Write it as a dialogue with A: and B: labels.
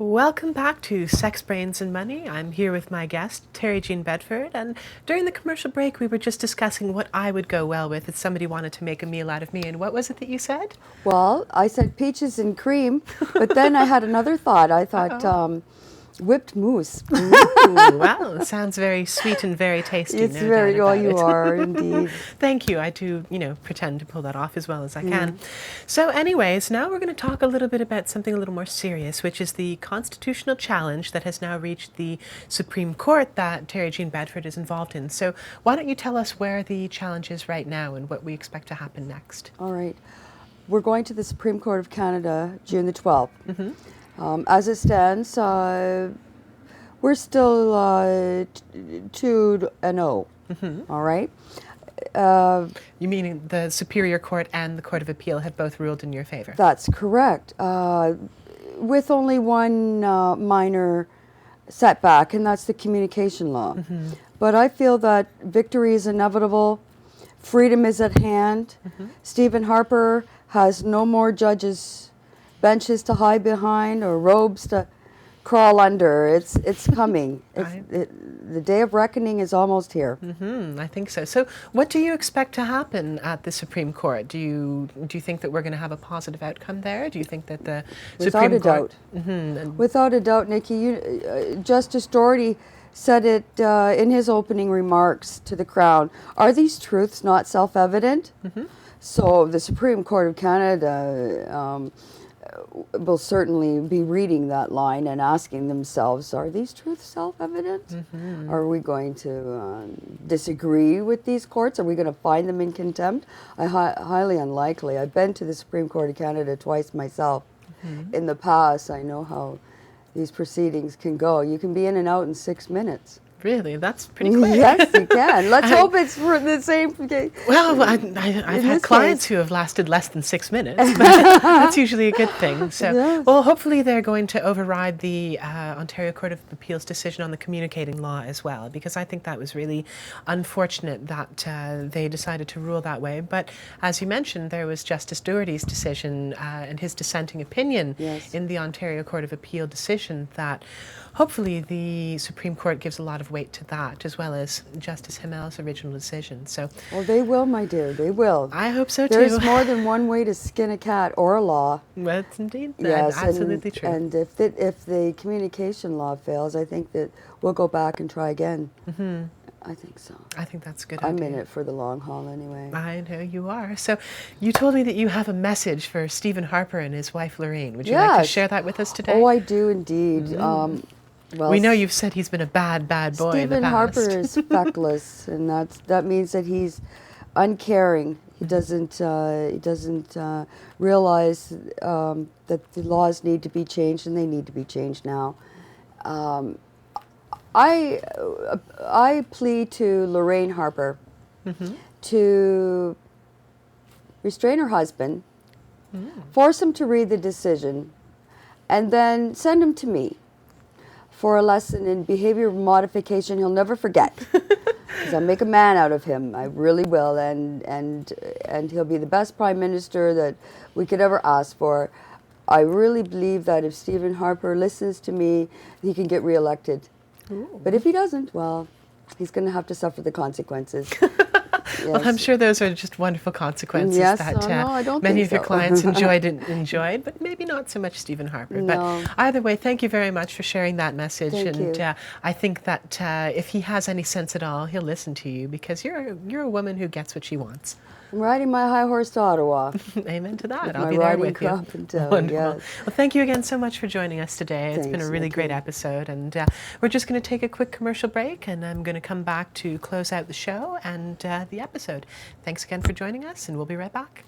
A: Welcome back to Sex, Brains and Money. I'm here with my guest, Terri-Jean Bedford, and during the commercial break we were just discussing what I would go well with if somebody wanted to make a meal out of me. And what was it that you said?
B: Well, I said peaches and cream, but then I had another thought. I thought whipped mousse.
A: Ooh, well, it sounds very sweet and very tasty.
B: It's
A: no
B: very,
A: doubt
B: well,
A: about
B: you
A: it.
B: are indeed.
A: Thank you. I do, pretend to pull that off as well as I can. So anyways, now we're going to talk a little bit about something a little more serious, which is the constitutional challenge that has now reached the Supreme Court that Terri-Jean Bedford is involved in. So why don't you tell us where the challenge is right now and what we expect to happen next?
B: All right. We're going to the Supreme Court of Canada June the 12th. As it stands, we're still 2-0. All right.
A: You mean the Superior Court and the Court of Appeal have both ruled in your favor?
B: That's correct. With only one minor setback, and that's the communication law. But I feel that victory is inevitable. Freedom is at hand. Stephen Harper has no more judges' benches to hide behind or robes to crawl under. It's coming. The day of reckoning is almost here.
A: I think so. So what do you expect to happen at the Supreme Court? Do you think that we're going to have a positive outcome there? Do you think that the Supreme Court...
B: Without a doubt, Nikki. Justice Doherty said it in his opening remarks to the Crown. Are these truths not self-evident? So the Supreme Court of Canada will certainly be reading that line and asking themselves, are these truths self-evident? Are we going to disagree with these courts? Are we going to find them in contempt? Highly unlikely. I've been to the Supreme Court of Canada twice myself. In the past, I know how these proceedings can go. You can be in and out in 6 minutes.
A: Really? That's pretty quick.
B: Yes, you can. Let's hope it's for the same.
A: Well, I've had clients who have lasted less than 6 minutes, but that's usually a good thing. So, well, hopefully they're going to override the Ontario Court of Appeal's decision on the communicating law as well, because I think that was really unfortunate that they decided to rule that way. But as you mentioned, there was Justice Doherty's decision and his dissenting opinion in the Ontario Court of Appeal decision that hopefully the Supreme Court gives a lot of weight to that, as well as Justice Himel's original decision. So,
B: well, they will, my dear. They will.
A: I hope so too.
B: There's more than one way to skin a cat or a law.
A: That's indeed.
B: Yes,
A: absolutely true.
B: And if the communication law fails, I think that we'll go back and try again. I think so.
A: I think that's a good
B: I'm
A: idea.
B: in it for the long haul anyway.
A: I know you are. So you told me that you have a message for Stephen Harper and his wife Lorraine. Would you like to share that with us today?
B: Oh, I do indeed. Well,
A: we know you've said he's been a bad boy in the
B: Stephen
A: past.
B: Harper is feckless, and that means that he's uncaring. He doesn't realize that the laws need to be changed, and they need to be changed now. I plead to Lorraine Harper to restrain her husband, force him to read the decision, and then send him to me for a lesson in behavior modification he'll never forget. Because I'll make a man out of him. I really will, and he'll be the best prime minister that we could ever ask for. I really believe that if Stephen Harper listens to me, he can get reelected. But if he doesn't, well, he's going to have to suffer the consequences.
A: Well, I'm sure those are just wonderful consequences that
B: I don't
A: many
B: think
A: of your
B: so.
A: clients enjoyed, but maybe not so much Stephen Harper.
B: No.
A: But either way, thank you very much for sharing that message.
B: Thank you.
A: I think that if he has any sense at all, he'll listen to you, because you're a woman who gets what she wants.
B: I'm riding my high horse to Ottawa.
A: Amen to that.
B: With
A: I'll
B: my
A: be there
B: riding
A: with you.
B: crop and toe,
A: Wonderful.
B: yes.
A: Well, thank you again so much for joining us today. It's been a really great episode, and we're just going to take a quick commercial break, and I'm going to come back to close out the show and the episode. Thanks again for joining us, and we'll be right back.